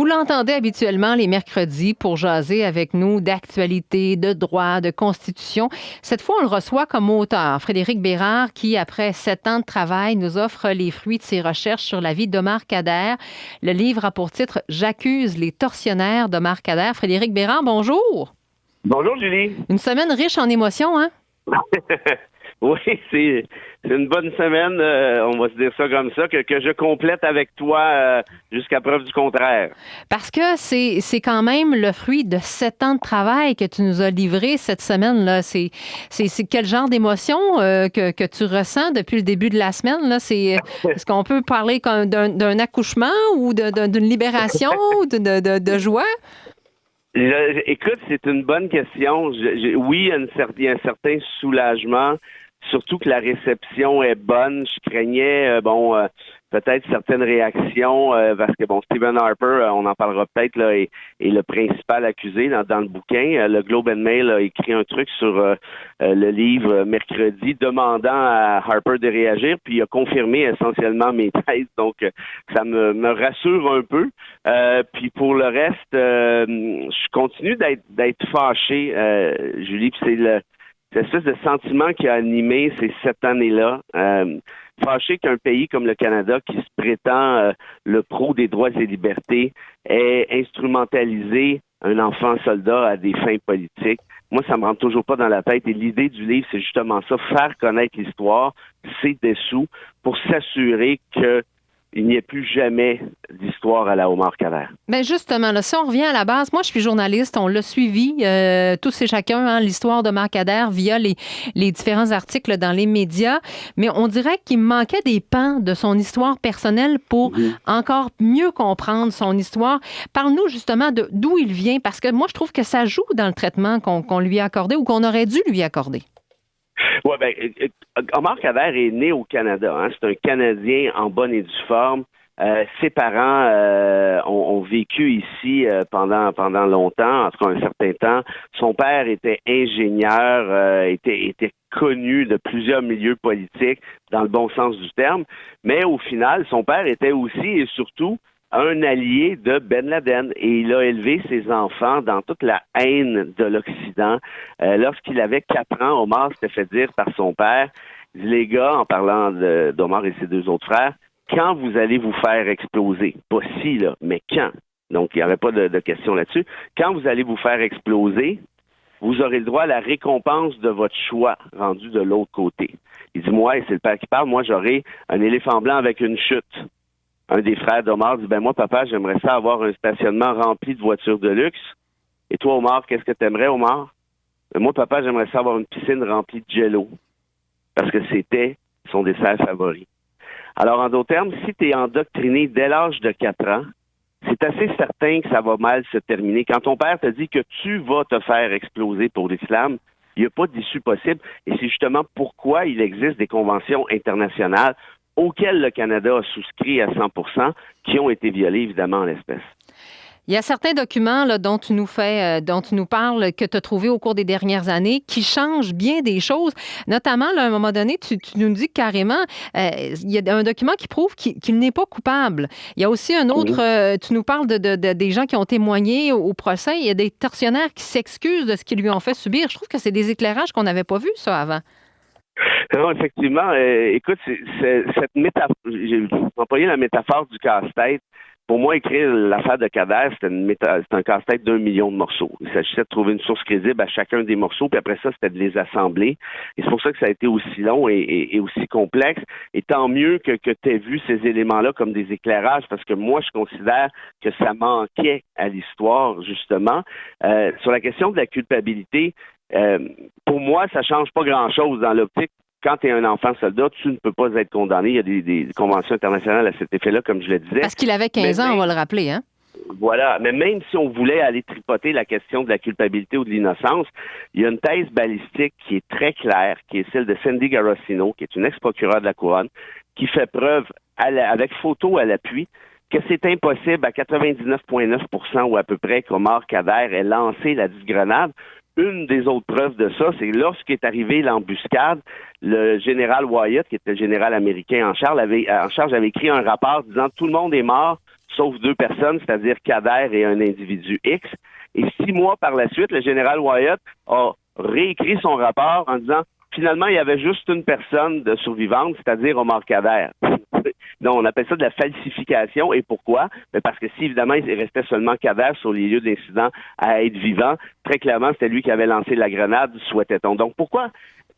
Vous l'entendez habituellement les mercredis pour jaser avec nous d'actualité, de droit, de constitution. Cette fois, on le reçoit comme auteur. Frédéric Bérard, qui, après 7 ans de travail, nous offre les fruits de ses recherches sur la vie d'Omar Khadr. Le livre a pour titre « J'accuse les tortionnaires d'Omar Khadr ». Frédéric Bérard, bonjour. Bonjour, Julie. Une semaine riche en émotions, hein? Oui, c'est une bonne semaine, on va se dire ça comme ça, que je complète avec toi jusqu'à preuve du contraire. Parce que c'est quand même le fruit de 7 ans de travail que tu nous as livré cette semaine-là. C'est quel genre d'émotion que tu ressens depuis le début de la semaine, là? Est-ce qu'on peut parler d'un accouchement ou d'une libération ou de joie? Écoute, c'est une bonne question. Oui, il y a un certain soulagement, surtout que la réception est bonne. Je craignais, peut-être certaines réactions, parce que, Stephen Harper, on en parlera peut-être, là, est le principal accusé dans le bouquin. Le Globe and Mail a écrit un truc sur le livre mercredi, demandant à Harper de réagir, puis il a confirmé essentiellement mes thèses, donc ça me rassure un peu. Puis pour le reste, je continue d'être fâché, Julie, puis c'est cette espèce de sentiment qui a animé ces 7 années-là. Fâché qu'un pays comme le Canada, qui se prétend le pro des droits et libertés, ait instrumentalisé un enfant soldat à des fins politiques. Moi, ça me rentre toujours pas dans la tête. Et l'idée du livre, c'est justement ça, faire connaître l'histoire, ses dessous, pour s'assurer que il n'y ait plus jamais d'histoire à la Omar Khadr. Bien justement, là, si on revient à la base, moi je suis journaliste, on l'a suivi, tous et chacun, hein, l'histoire d'Omar Khadr via les différents articles dans les médias, mais on dirait qu'il manquait des pans de son histoire personnelle pour encore mieux comprendre son histoire. Parle-nous justement d'où il vient, parce que moi je trouve que ça joue dans le traitement qu'on lui a accordé ou qu'on aurait dû lui accorder. Oui, Omar Khadr est né au Canada. Hein? C'est un Canadien en bonne et due forme. Ses parents ont vécu ici pendant longtemps, en tout cas un certain temps. Son père était ingénieur, était connu de plusieurs milieux politiques dans le bon sens du terme. Mais au final, son père était aussi et surtout un allié de Ben Laden, et il a élevé ses enfants dans toute la haine de l'Occident. Lorsqu'il avait 4 ans, Omar s'était fait dire par son père, il dit, les gars, en parlant d'Omar et ses 2 autres frères, quand vous allez vous faire exploser, pas si, là, mais quand, donc il n'y avait pas de question là-dessus, quand vous allez vous faire exploser, vous aurez le droit à la récompense de votre choix rendu de l'autre côté. Il dit, moi, et c'est le père qui parle, moi j'aurai un éléphant blanc avec une chute. Un des frères d'Omar dit, moi, papa, j'aimerais ça avoir un stationnement rempli de voitures de luxe. Et toi, Omar, qu'est-ce que t'aimerais, Omar? Moi, papa, j'aimerais ça avoir une piscine remplie de jello. Parce que c'était son dessert favori. Alors, en d'autres termes, si tu es endoctriné dès l'âge de 4 ans, c'est assez certain que ça va mal se terminer. Quand ton père te dit que tu vas te faire exploser pour l'islam, il n'y a pas d'issue possible. Et c'est justement pourquoi il existe des conventions internationales auxquelles le Canada a souscrit à 100%, qui ont été violés, évidemment, en l'espèce. Il y a certains documents là, dont tu nous parles, que tu as trouvés au cours des dernières années, qui changent bien des choses. Notamment, là, à un moment donné, tu nous dis carrément, il y a un document qui prouve qu'il n'est pas coupable. Il y a aussi un autre, tu nous parles des gens qui ont témoigné au procès. Il y a des tortionnaires qui s'excusent de ce qu'ils lui ont fait subir. Je trouve que c'est des éclairages qu'on n'avait pas vus, ça, avant. Non, effectivement. Écoute, cette métaphore, j'ai employé la métaphore du casse-tête. Pour moi, écrire l'affaire de Khadr, c'est un casse-tête d'1 million de morceaux. Il s'agissait de trouver une source crédible à chacun des morceaux, puis après ça, c'était de les assembler. Et c'est pour ça que ça a été aussi long et aussi complexe. Et tant mieux que tu aies vu ces éléments-là comme des éclairages, parce que moi, je considère que ça manquait à l'histoire, justement. Sur la question de la culpabilité, pour moi, ça change pas grand-chose dans l'optique. Quand tu es un enfant soldat, tu ne peux pas être condamné. Il y a des conventions internationales à cet effet-là, comme je le disais. Parce qu'il avait 15 ans, on va le rappeler, hein? Voilà. Mais même si on voulait aller tripoter la question de la culpabilité ou de l'innocence, il y a une thèse balistique qui est très claire, qui est celle de Sandy Garossino, qui est une ex-procureure de la Couronne, qui fait preuve, avec photo à l'appui, que c'est impossible à 99,9% ou à peu près qu'Omar Khadr ait lancé la disgrenade. Une des autres preuves de ça, c'est lorsqu'est arrivée l'embuscade, le général Wyatt, qui était le général américain en charge, avait écrit un rapport disant « Tout le monde est mort, sauf 2 personnes, c'est-à-dire Kader et un individu X. Et 6 mois par la suite, le général Wyatt a réécrit son rapport en disant finalement, il y avait juste une personne de survivante, c'est-à-dire Omar Kader. Donc, on appelle ça de la falsification. Et pourquoi? Mais parce que si, évidemment, il restait seulement Kader sur les lieux d'incident à être vivant, très clairement, c'était lui qui avait lancé la grenade, souhaitait-on. Donc, pourquoi?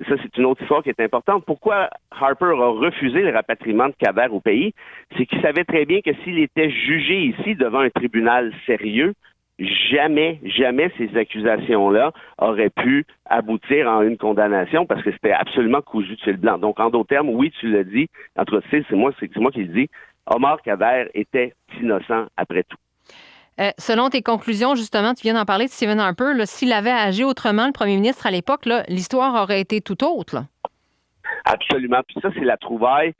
Ça, c'est une autre histoire qui est importante. Pourquoi Harper a refusé le rapatriement de Kader au pays? C'est qu'il savait très bien que s'il était jugé ici devant un tribunal sérieux, jamais ces accusations-là auraient pu aboutir en une condamnation parce que c'était absolument cousu de fil blanc. Donc, en d'autres termes, oui, tu l'as dit, entre autres, c'est moi qui le dis, Omar Kader était innocent après tout. Selon tes conclusions, justement, tu viens d'en parler de Stephen Harper, là, s'il avait agi autrement, le premier ministre à l'époque, là, l'histoire aurait été tout autre. Là. Absolument. Puis ça, c'est la trouvaille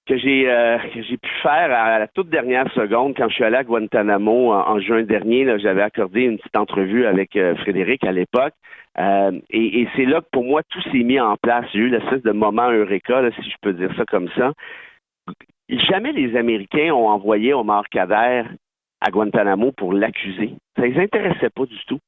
que j'ai pu faire à la toute dernière seconde quand je suis allé à Guantanamo en juin dernier. Là, j'avais accordé une petite entrevue avec Frédéric à l'époque. Et c'est là que pour moi, tout s'est mis en place. J'ai eu l'espèce de moment eureka, là, si je peux dire ça comme ça. Jamais les Américains ont envoyé Omar Kader à Guantanamo pour l'accuser. Ça les intéressait pas du tout.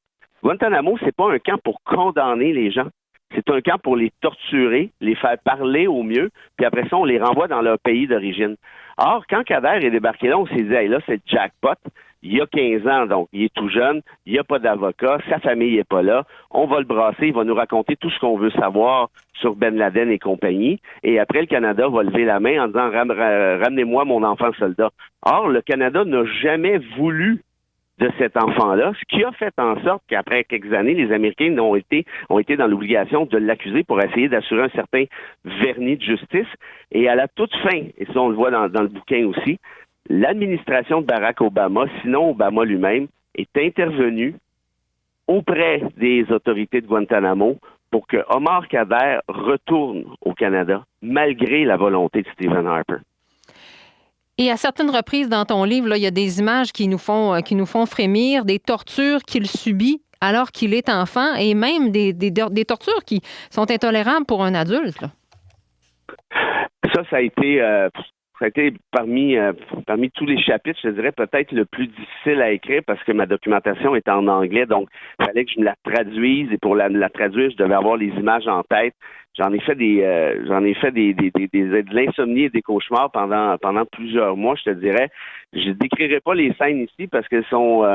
Guantanamo, c'est pas un camp pour condamner les gens. C'est un camp pour les torturer, les faire parler au mieux, puis après ça, on les renvoie dans leur pays d'origine. Or, quand Kader est débarqué là, on s'est dit, hey, là, c'est le jackpot. Il y a 15 ans, donc il est tout jeune, il n'y a pas d'avocat, sa famille n'est pas là. On va le brasser, il va nous raconter tout ce qu'on veut savoir sur Ben Laden et compagnie. Et après, le Canada va lever la main en disant, ramenez-moi mon enfant soldat. Or, le Canada n'a jamais voulu de cet enfant-là, ce qui a fait en sorte qu'après quelques années, les Américains ont été dans l'obligation de l'accuser pour essayer d'assurer un certain vernis de justice. Et à la toute fin, et ça on le voit dans le bouquin aussi, l'administration de Barack Obama, sinon Obama lui-même, est intervenue auprès des autorités de Guantanamo pour que Omar Kader retourne au Canada, malgré la volonté de Stephen Harper. Et à certaines reprises dans ton livre, là, il y a des images qui nous font frémir, des tortures qu'il subit alors qu'il est enfant et même des tortures qui sont intolérables pour un adulte. Là. Ça a été parmi tous les chapitres, je dirais peut-être le plus difficile à écrire parce que ma documentation est en anglais, donc il fallait que je me la traduise et pour la traduire, je devais avoir les images en tête. J'en ai fait de l'insomnie et des cauchemars pendant plusieurs mois, je te dirais. Je décrirai pas les scènes ici parce qu'elles sont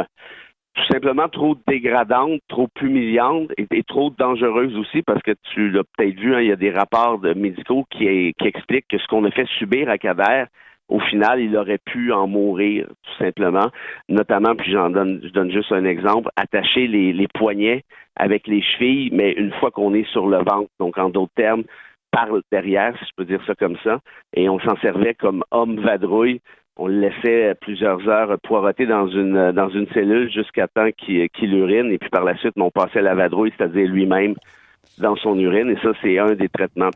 tout simplement trop dégradantes, trop humiliantes et trop dangereuses aussi parce que tu l'as peut-être vu, hein, il y a des rapports médicaux qui expliquent que ce qu'on a fait subir à Kader, au final, il aurait pu en mourir, tout simplement. Notamment, puis je donne juste un exemple, attacher les poignets avec les chevilles, mais une fois qu'on est sur le ventre, donc en d'autres termes, par derrière, si je peux dire ça comme ça, et on s'en servait comme homme vadrouille. On le laissait plusieurs heures poireauter dans une cellule jusqu'à temps qu'il urine, et puis par la suite, on passait la vadrouille, c'est-à-dire lui-même, dans son urine. Et ça, c'est un des traitements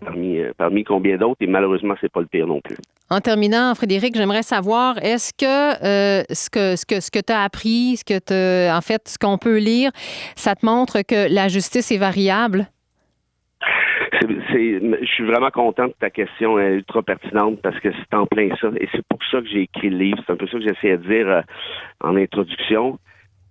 parmi combien d'autres. Et malheureusement, c'est pas le pire non plus. En terminant, Frédéric, j'aimerais savoir, est-ce que ce que tu as appris, ce qu'on peut lire, ça te montre que la justice est variable? Je suis vraiment content de ta question, elle est ultra pertinente parce que c'est en plein ça. Et c'est pour ça que j'ai écrit le livre. C'est un peu ça que j'essayais de dire en introduction.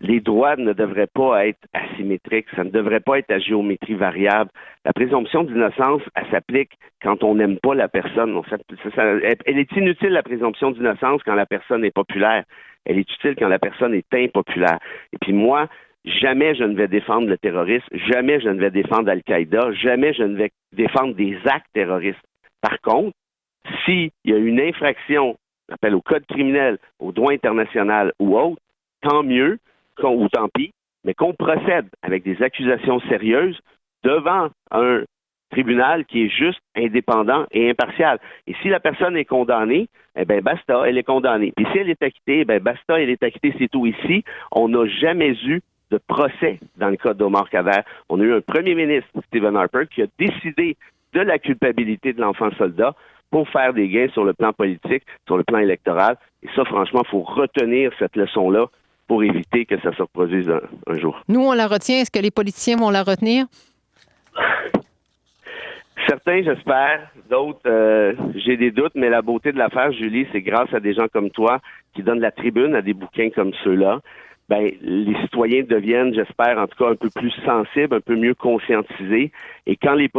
Les droits ne devraient pas être asymétriques, ça ne devrait pas être à géométrie variable. La présomption d'innocence, elle s'applique quand on n'aime pas la personne. Elle est inutile, la présomption d'innocence, quand la personne est populaire. Elle est utile quand la personne est impopulaire. Et puis moi, jamais je ne vais défendre le terrorisme, jamais je ne vais défendre Al-Qaïda, jamais je ne vais défendre des actes terroristes. Par contre, s'il y a une infraction, appel au code criminel, au droit international ou autre, tant mieux, ou tant pis, mais qu'on procède avec des accusations sérieuses devant un tribunal qui est juste, indépendant et impartial. Et si la personne est condamnée, eh bien, basta, elle est condamnée. Puis si elle est acquittée, eh bien, basta, elle est acquittée, c'est tout. Ici, on n'a jamais eu de procès dans le cas d'Omar Kader. On a eu un premier ministre, Stephen Harper, qui a décidé de la culpabilité de l'enfant soldat pour faire des gains sur le plan politique, sur le plan électoral. Et ça, franchement, il faut retenir cette leçon-là pour éviter que ça se reproduise un jour. Nous, on la retient. Est-ce que les politiciens vont la retenir? Certains, j'espère. D'autres, j'ai des doutes, mais la beauté de l'affaire, Julie, c'est grâce à des gens comme toi qui donnent la tribune à des bouquins comme ceux-là, ben, les citoyens deviennent, j'espère, en tout cas, un peu plus sensibles, un peu mieux conscientisés. Et quand les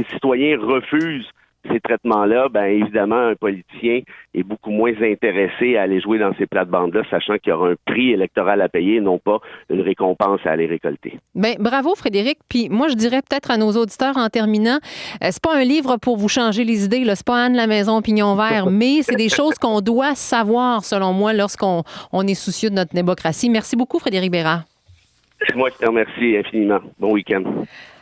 citoyens refusent ces traitements-là, ben évidemment, un politicien est beaucoup moins intéressé à aller jouer dans ces plates-bandes-là, sachant qu'il y aura un prix électoral à payer, non pas une récompense à aller récolter. Bien, bravo, Frédéric. Puis moi, je dirais peut-être à nos auditeurs en terminant, c'est pas un livre pour vous changer les idées, là, c'est pas Anne la maison pignon vert, mais c'est des choses qu'on doit savoir, selon moi, lorsqu'on est soucieux de notre démocratie. Merci beaucoup, Frédéric Bérard. C'est moi qui te remercie infiniment. Bon week-end.